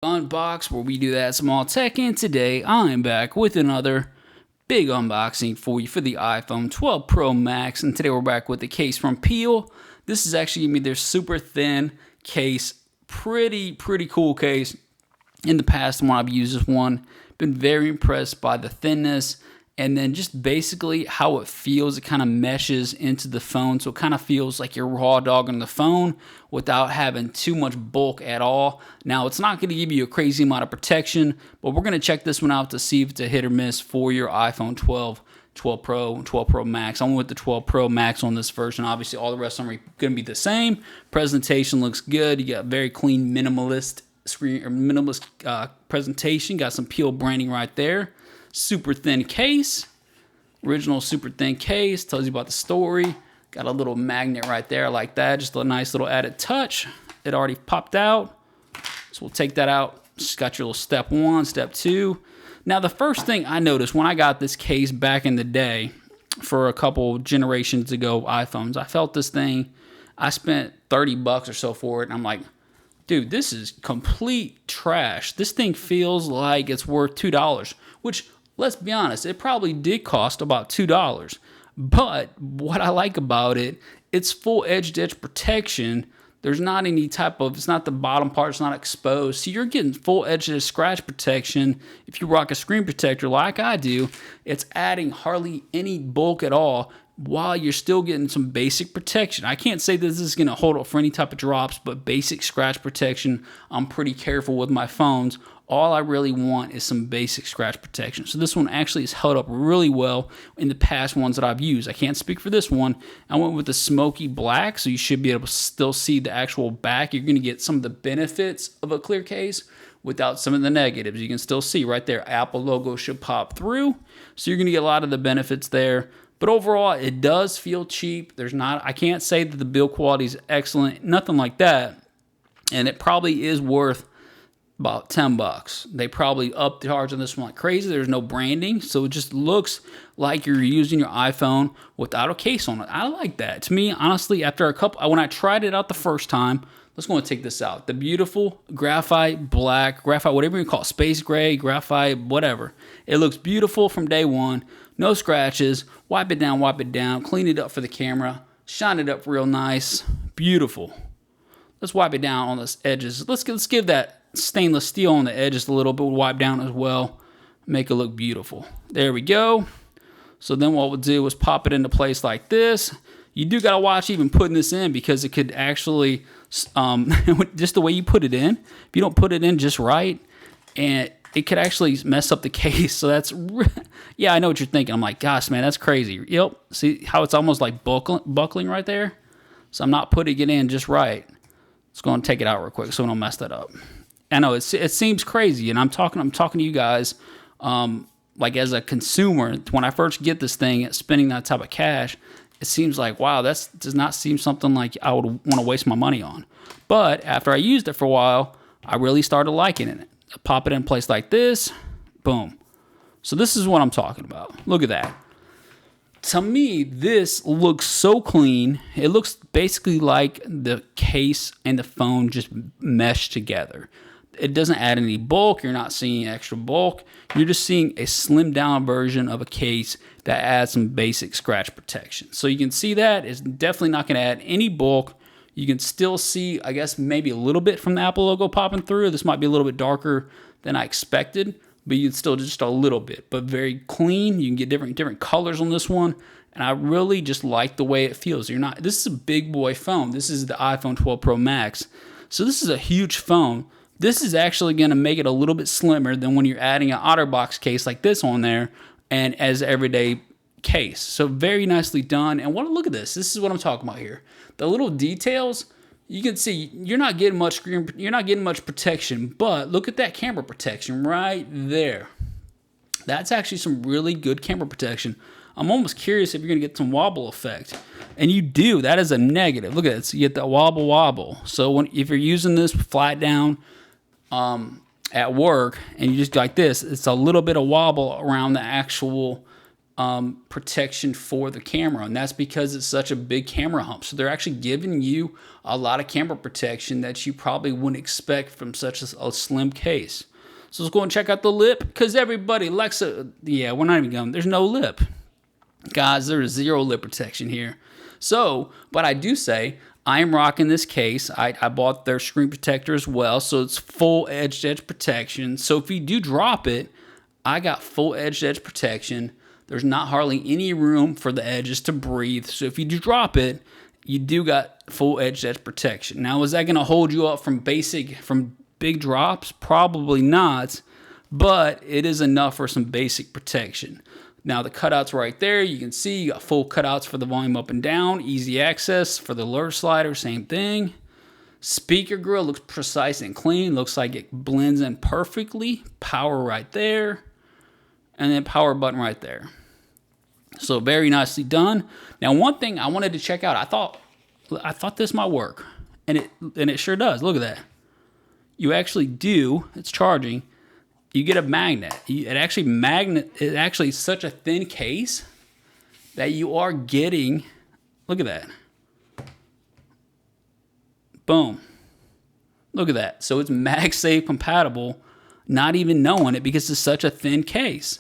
Unbox, where we do that small tech, and today I'm back with another big unboxing for you for the iPhone 12 Pro Max. And today we're back with the case from Peel. This is actually gonna be their super thin case, pretty cool case. In the past, when I've used this one, been very impressed by the thinness and then just basically how it feels. It kind of meshes into the phone, so it kind of feels like you're raw dogging the phone without having too much bulk at all. Now, it's not going to give you a crazy amount of protection, but we're going to check this one out to see if it's a hit or miss for your iPhone 12, 12 Pro, 12 Pro Max. I went with the 12 Pro Max on this version. Obviously, all the rest of them are going to be the same. Presentation looks good. You got very clean minimalist screen or minimalist presentation. Got some Peel branding right there. Super thin case, original super thin case, tells you about the story. Got a little magnet right there like that, just a nice little added touch. It already popped out, so we'll take that out. Just got your little step one, step two. Now the first thing I noticed when I got this case back in the day for a couple generations ago iPhones, I felt this thing, I spent $30 or so for it, and I'm like, dude, this is complete trash. This thing feels like it's worth $2, which, let's be honest, it probably did cost about $2. But what I like about it, it's full edge-to-edge protection. There's not any type of, it's not the bottom part, it's not exposed. So you're getting full edge-to-edge scratch protection. If you rock a screen protector like I do, it's adding hardly any bulk at all while you're still getting some basic protection. I can't say that this is going to hold up for any type of drops, but basic scratch protection, I'm pretty careful with my phones. All I really want is some basic scratch protection. So this one actually has held up really well in the past ones that I've used. I can't speak for this one. I went with the smoky black, so you should be able to still see the actual back. You're going to get some of the benefits of a clear case without some of the negatives. You can still see right there, Apple logo should pop through. So you're going to get a lot of the benefits there. But overall, it does feel cheap. I can't say that the build quality is excellent, nothing like that. And it probably is worth about $10. They probably up the charge on this one like crazy. There's no branding, so it just looks like you're using your iPhone without a case on it. I like that. To me, honestly, after a couple, when I tried it out the first time, let's go and take this out. The beautiful graphite black, graphite, whatever you call it, space gray, graphite, whatever. It looks beautiful from day one. No scratches. Wipe it down, clean it up for the camera, shine it up real nice. Beautiful. Let's wipe it down on the edges. Let's give that stainless steel on the edges a little bit. We'll wipe down as well. Make it look beautiful. There we go. So then what we'll do is pop it into place like this. You do got to watch even putting this in because it could actually, just the way you put it in, if you don't put it in just right, and it could actually mess up the case. So that's, yeah, I know what you're thinking. I'm like, gosh, man, that's crazy. Yep. See how it's almost like buckling right there? So I'm not putting it in just right. Let's go and take it out real quick so we don't mess that up. I know it seems crazy, and I'm talking to you guys, like as a consumer, when I first get this thing, spending that type of cash, it seems like, wow, that does not seem something like I would want to waste my money on. But after I used it for a while, I really started liking it. I pop it in place like this, boom. So this is what I'm talking about. Look at that. To me, this looks so clean. It looks basically like the case and the phone just meshed together. It doesn't add any bulk. You're not seeing extra bulk. You're just seeing a slimmed down version of a case that adds some basic scratch protection. So you can see that it's definitely not going to add any bulk. You can still see, I guess, maybe a little bit from the Apple logo popping through. This might be a little bit darker than I expected, but you can still just a little bit, but very clean. You can get different colors on this one, and I really just like the way it feels. This is a big boy phone. This is the iPhone 12 Pro Max, so this is a huge phone. This is actually going to make it a little bit slimmer than when you're adding an OtterBox case like this on there and as everyday case. So very nicely done. And look at this. This is what I'm talking about here. The little details, you can see you're not getting much protection, but look at that camera protection right there. That's actually some really good camera protection. I'm almost curious if you're going to get some wobble effect. And you do. That is a negative. Look at it. So you get that wobble. So if you're using this flat down at work and you just like this, it's a little bit of wobble around the actual protection for the camera, and that's because it's such a big camera hump. So they're actually giving you a lot of camera protection that you probably wouldn't expect from such a slim case. So let's go and check out the lip, because everybody likes yeah, we're not even going, there's no lip. Guys, there is zero lip protection here. So, but I do say, I am rocking this case. I bought their screen protector as well, so it's full edge-to-edge protection. So if you do drop it, I got full edge-to-edge protection. There's not hardly any room for the edges to breathe. So if you do drop it, you do got full edge-to-edge protection. Now, is that going to hold you up from big drops? Probably not, but it is enough for some basic protection. Now, the cutouts right there, you can see you got full cutouts for the volume up and down, easy access for the alert slider, same thing. Speaker grill looks precise and clean, looks like it blends in perfectly. Power right there, and then power button right there. So very nicely done. Now, one thing I wanted to check out, I thought this might work, and it sure does. Look at that. You actually do, it's charging. You get a magnet. It actually is such a thin case that you are getting, look at that. Boom. Look at that. So it's MagSafe compatible, not even knowing it because it's such a thin case.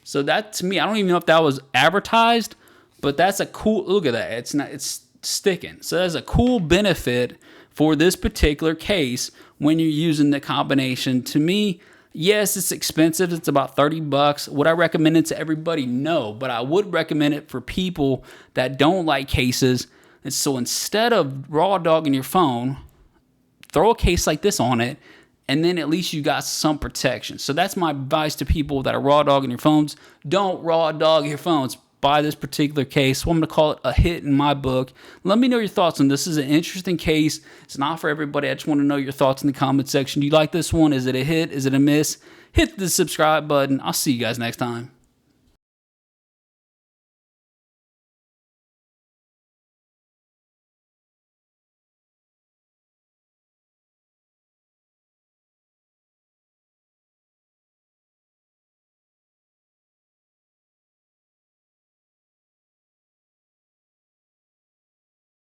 So that, to me, I don't even know if that was advertised, but that's a cool, look at that. It's sticking. So that's a cool benefit for this particular case when you're using the combination. To me, yes, it's expensive. It's about $30. Would I recommend it to everybody? No, but I would recommend it for people that don't like cases. And so instead of raw dogging your phone, throw a case like this on it, and then at least you got some protection. So that's my advice to people that are raw dogging your phones. Don't raw dog your phones. Buy this particular case. So I'm going to call it a hit in my book. Let me know your thoughts on this. This is an interesting case. It's not for everybody. I just want to know your thoughts in the comment section. Do you like this one? Is it a hit? Is it a miss? Hit the subscribe button. I'll see you guys next time.